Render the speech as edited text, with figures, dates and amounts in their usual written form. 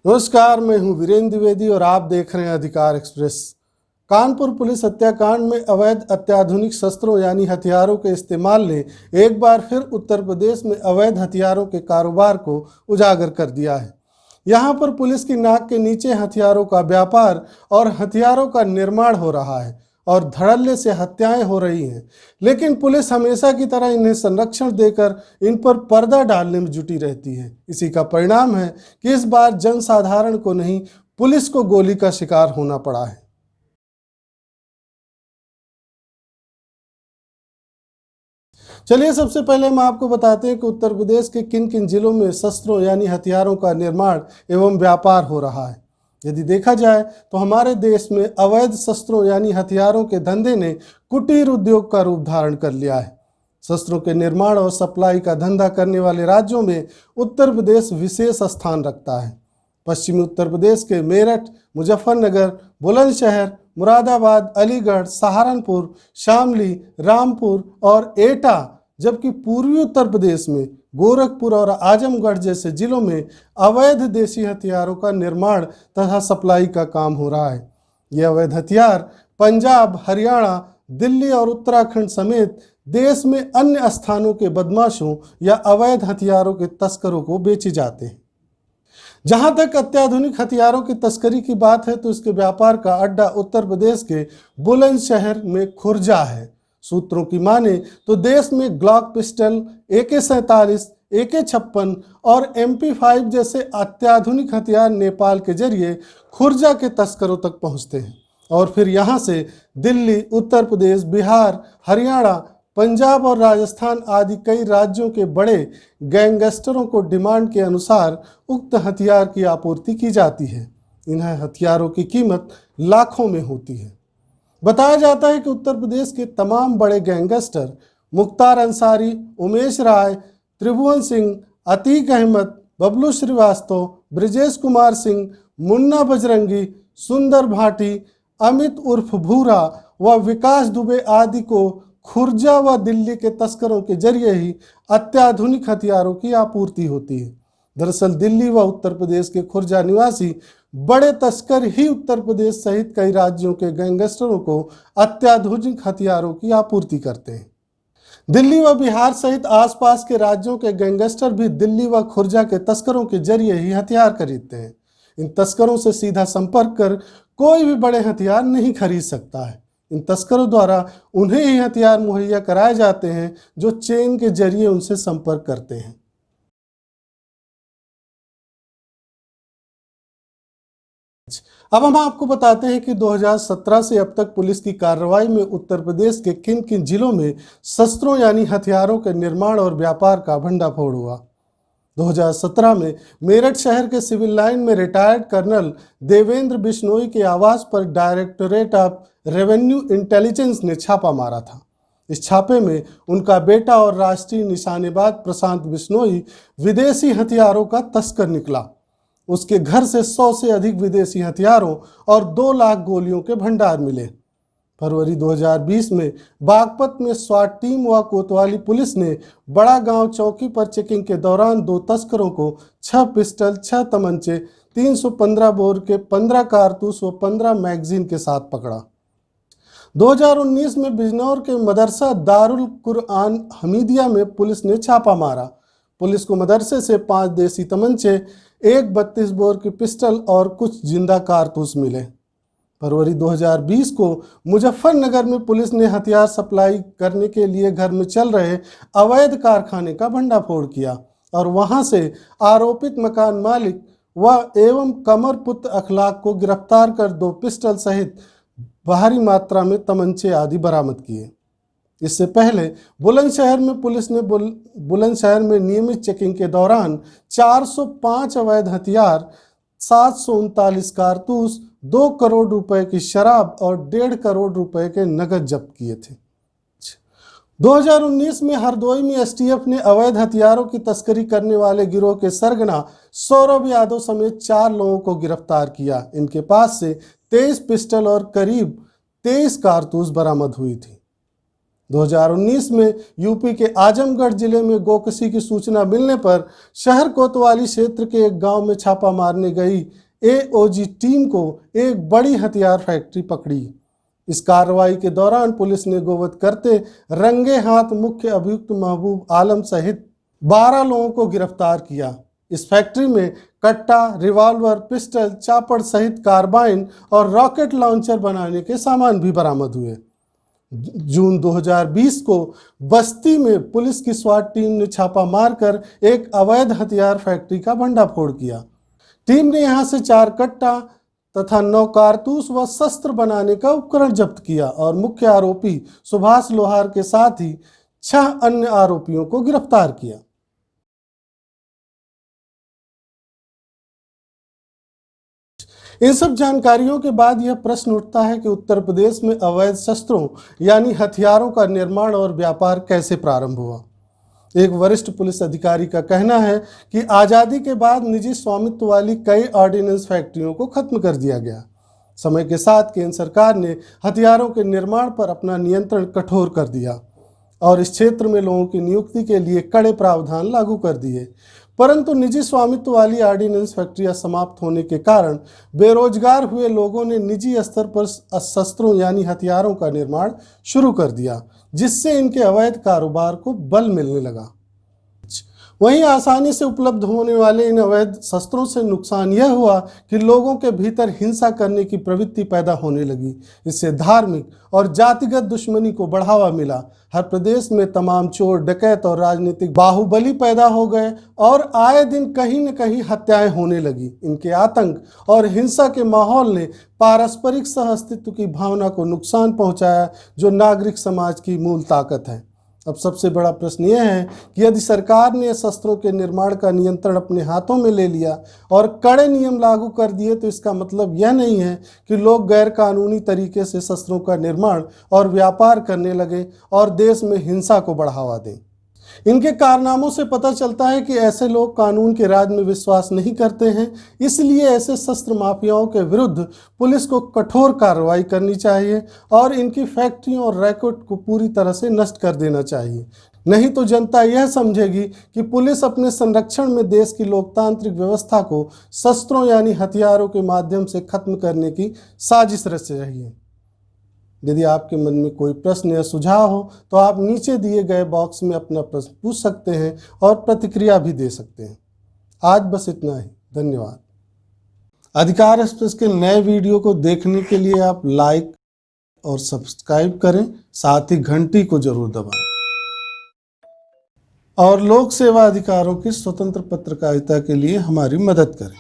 नमस्कार, मैं हूं वीरेंद्र द्विवेदी और आप देख रहे हैं अधिकार एक्सप्रेस। कानपुर पुलिस हत्याकांड में अवैध अत्याधुनिक शस्त्रों यानी हथियारों के इस्तेमाल ने एक बार फिर उत्तर प्रदेश में अवैध हथियारों के कारोबार को उजागर कर दिया है। यहां पर पुलिस की नाक के नीचे हथियारों का व्यापार और हथियारों का निर्माण हो रहा है और धड़ल्ले से हत्याएं हो रही हैं, लेकिन पुलिस हमेशा की तरह इन्हें संरक्षण देकर इन पर पर्दा डालने में जुटी रहती है। इसी का परिणाम है कि इस बार जनसाधारण को नहीं, पुलिस को गोली का शिकार होना पड़ा है। चलिए सबसे पहले हम आपको बताते हैं कि उत्तर प्रदेश के किन किन जिलों में शस्त्रों यानी हथियारों का निर्माण एवं व्यापार हो रहा है। यदि देखा जाए तो हमारे देश में अवैध शस्त्रों यानी हथियारों के धंधे ने कुटीर उद्योग का रूप धारण कर लिया है। शस्त्रों के निर्माण और सप्लाई का धंधा करने वाले राज्यों में उत्तर प्रदेश विशेष स्थान रखता है। पश्चिमी उत्तर प्रदेश के मेरठ, मुजफ्फरनगर, बुलंदशहर, मुरादाबाद, अलीगढ़, सहारनपुर, शामली, रामपुर और एटा, जबकि पूर्वी उत्तर प्रदेश में गोरखपुर और आजमगढ़ जैसे जिलों में अवैध देशी हथियारों का निर्माण तथा सप्लाई का काम हो रहा है। ये अवैध हथियार पंजाब, हरियाणा, दिल्ली और उत्तराखंड समेत देश में अन्य स्थानों के बदमाशों या अवैध हथियारों के तस्करों को बेचे जाते हैं। जहां तक अत्याधुनिक हथियारों की तस्करी की बात है तो इसके व्यापार का अड्डा उत्तर प्रदेश के बुलंदशहर में खुर्जा है। सूत्रों की माने तो देश में ग्लॉक पिस्टल, AK-47, AK-56 और MP5 जैसे अत्याधुनिक हथियार नेपाल के जरिए खुर्जा के तस्करों तक पहुंचते हैं और फिर यहां से दिल्ली, उत्तर प्रदेश, बिहार, हरियाणा, पंजाब और राजस्थान आदि कई राज्यों के बड़े गैंगस्टरों को डिमांड के अनुसार उक्त हथियार की आपूर्ति की जाती है। इन हथियारों की कीमत लाखों में होती है। बताया जाता है कि उत्तर प्रदेश के तमाम बड़े गैंगस्टर मुख्तार अंसारी, उमेश राय, त्रिभुवन सिंह, अतीक अहमद, बबलू श्रीवास्तव, ब्रिजेश कुमार सिंह, मुन्ना बजरंगी, सुंदर भाटी, अमित उर्फ भूरा व विकास दुबे आदि को खुर्जा व दिल्ली के तस्करों के जरिए ही अत्याधुनिक हथियारों की आपूर्ति होती है। दरअसल दिल्ली व उत्तर प्रदेश के खुर्जा निवासी बड़े तस्कर ही उत्तर प्रदेश सहित कई राज्यों के गैंगस्टरों को अत्याधुनिक हथियारों की आपूर्ति करते हैं। दिल्ली व बिहार सहित आसपास के राज्यों के गैंगस्टर भी दिल्ली व खुर्जा के तस्करों के जरिए ही हथियार खरीदते हैं। इन तस्करों से सीधा संपर्क कर कोई भी बड़े हथियार नहीं खरीद सकता है। इन तस्करों द्वारा उन्हें ही हथियार मुहैया कराए जाते हैं जो चेन के जरिए उनसे संपर्क करते हैं। अब हम आपको बताते हैं कि 2017 से अब तक पुलिस की कार्रवाई में उत्तर प्रदेश के किन किन जिलों में शस्त्रों यानी हथियारों के निर्माण और व्यापार का भंडाफोड़ हुआ। 2017 में मेरठ शहर के सिविल लाइन में रिटायर्ड कर्नल देवेंद्र बिश्नोई के आवास पर डायरेक्टोरेट ऑफ रेवेन्यू इंटेलिजेंस ने छापा मारा था। इस छापे में उनका बेटा और राष्ट्रीय निशानेबाज प्रशांत बिश्नोई विदेशी हथियारों का तस्कर निकला। उसके घर से 100 से अधिक विदेशी हथियारों और 2 लाख गोलियों के भंडार मिले। फरवरी 2020 में बागपत में स्वाट टीम व कोतवाली पुलिस ने बड़ा गांव चौकी पर चेकिंग के दौरान 2 तस्करों को 6 पिस्टल, 6 तमंचे, 315 बोर के 15 कारतूस व 15 मैगजीन के साथ पकड़ा। 2019 में बिजनौर के मदरसा दारुल कुरआन हमीदिया में पुलिस ने छापा मारा। पुलिस को मदरसे से 5 देसी तमंचे, 1 32 बोर की पिस्टल और कुछ जिंदा कारतूस मिले। फरवरी 2020 को मुजफ्फरनगर में पुलिस ने हथियार सप्लाई करने के लिए घर में चल रहे अवैध कारखाने का भंडाफोड़ किया और वहां से आरोपित मकान मालिक व एवं कमर पुत्र अखलाक को गिरफ्तार कर 2 पिस्टल सहित भारी मात्रा में तमंचे आदि बरामद किए। इससे पहले बुलंदशहर में पुलिस ने बुलंदशहर में नियमित चेकिंग के दौरान 405 अवैध हथियार, 739 कारतूस, 2 करोड़ रुपए की शराब और 1.5 करोड़ रुपए के नगद जब्त किए थे। 2019 में हरदोई में STF ने अवैध हथियारों की तस्करी करने वाले गिरोह के सरगना सौरभ यादव समेत 4 लोगों को गिरफ्तार किया। इनके पास से 23 पिस्टल और करीब 23 कारतूस बरामद हुई थी। 2019 में यूपी के आजमगढ़ जिले में गोकसी की सूचना मिलने पर शहर कोतवाली क्षेत्र के एक गांव में छापा मारने गई एओजी टीम को एक बड़ी हथियार फैक्ट्री पकड़ी। इस कार्रवाई के दौरान पुलिस ने गोवध करते रंगे हाथ मुख्य अभियुक्त महबूब आलम सहित 12 लोगों को गिरफ्तार किया। इस फैक्ट्री में कट्टा, रिवॉल्वर, पिस्टल, चापड़ सहित कार्बाइन और रॉकेट लॉन्चर बनाने के सामान भी बरामद हुए। जून 2020 को बस्ती में पुलिस की स्वाट टीम ने छापा मारकर एक अवैध हथियार फैक्ट्री का भंडाफोड़ किया। टीम ने यहां से 4 कट्टा तथा 9 कारतूस व शस्त्र बनाने का उपकरण जब्त किया और मुख्य आरोपी सुभाष लोहार के साथ ही 6 अन्य आरोपियों को गिरफ्तार किया। इन सब जानकारियों के बाद यह प्रश्न उठता है कि उत्तर प्रदेश में अवैध शस्त्रों यानी हथियारों का निर्माण और व्यापार कैसे प्रारंभ हुआ। एक वरिष्ठ पुलिस अधिकारी का कहना है कि आज़ादी के बाद निजी स्वामित्व वाली कई ऑर्डिनेंस फैक्ट्रियों को खत्म कर दिया गया। समय के साथ केंद्र सरकार ने हथियारों के निर्माण पर अपना नियंत्रण कठोर कर दिया और इस क्षेत्र में लोगों की नियुक्ति के लिए कड़े प्रावधान लागू कर दिए। परंतु निजी स्वामित्व वाली ऑर्डिनेंस फैक्ट्रियां समाप्त होने के कारण बेरोजगार हुए लोगों ने निजी स्तर पर शस्त्रों यानी हथियारों का निर्माण शुरू कर दिया, जिससे इनके अवैध कारोबार को बल मिलने लगा। वहीं आसानी से उपलब्ध होने वाले इन अवैध शस्त्रों से नुकसान यह हुआ कि लोगों के भीतर हिंसा करने की प्रवृत्ति पैदा होने लगी। इससे धार्मिक और जातिगत दुश्मनी को बढ़ावा मिला। हर प्रदेश में तमाम चोर, डकैत और राजनीतिक बाहुबली पैदा हो गए और आए दिन कहीं न कहीं हत्याएं होने लगी। इनके आतंक और हिंसा के माहौल ने पारस्परिक सहअस्तित्व की भावना को नुकसान पहुंचाया, जो नागरिक समाज की मूल ताकत है। अब सबसे बड़ा प्रश्न यह है कि यदि सरकार ने शस्त्रों के निर्माण का नियंत्रण अपने हाथों में ले लिया और कड़े नियम लागू कर दिए, तो इसका मतलब यह नहीं है कि लोग गैर कानूनी तरीके से शस्त्रों का निर्माण और व्यापार करने लगे और देश में हिंसा को बढ़ावा दें। इनके कारनामों से पता चलता है कि ऐसे लोग कानून के राज में विश्वास नहीं करते हैं। इसलिए ऐसे शस्त्र माफियाओं के विरुद्ध पुलिस को कठोर कार्रवाई करनी चाहिए और इनकी फैक्ट्रियों और रैकेट को पूरी तरह से नष्ट कर देना चाहिए। नहीं तो जनता यह समझेगी कि पुलिस अपने संरक्षण में देश की लोकतांत्रिक व्यवस्था को शस्त्रों यानी हथियारों के माध्यम से खत्म करने की साजिश रच रही है। यदि आपके मन में कोई प्रश्न या सुझाव हो तो आप नीचे दिए गए बॉक्स में अपना प्रश्न पूछ सकते हैं और प्रतिक्रिया भी दे सकते हैं। आज बस इतना ही। धन्यवाद। अधिकार एक्सप्रेस के नए वीडियो को देखने के लिए आप लाइक और सब्सक्राइब करें, साथ ही घंटी को जरूर दबाएं और लोक सेवा अधिकारों की स्वतंत्र पत्रकारिता के लिए हमारी मदद करें।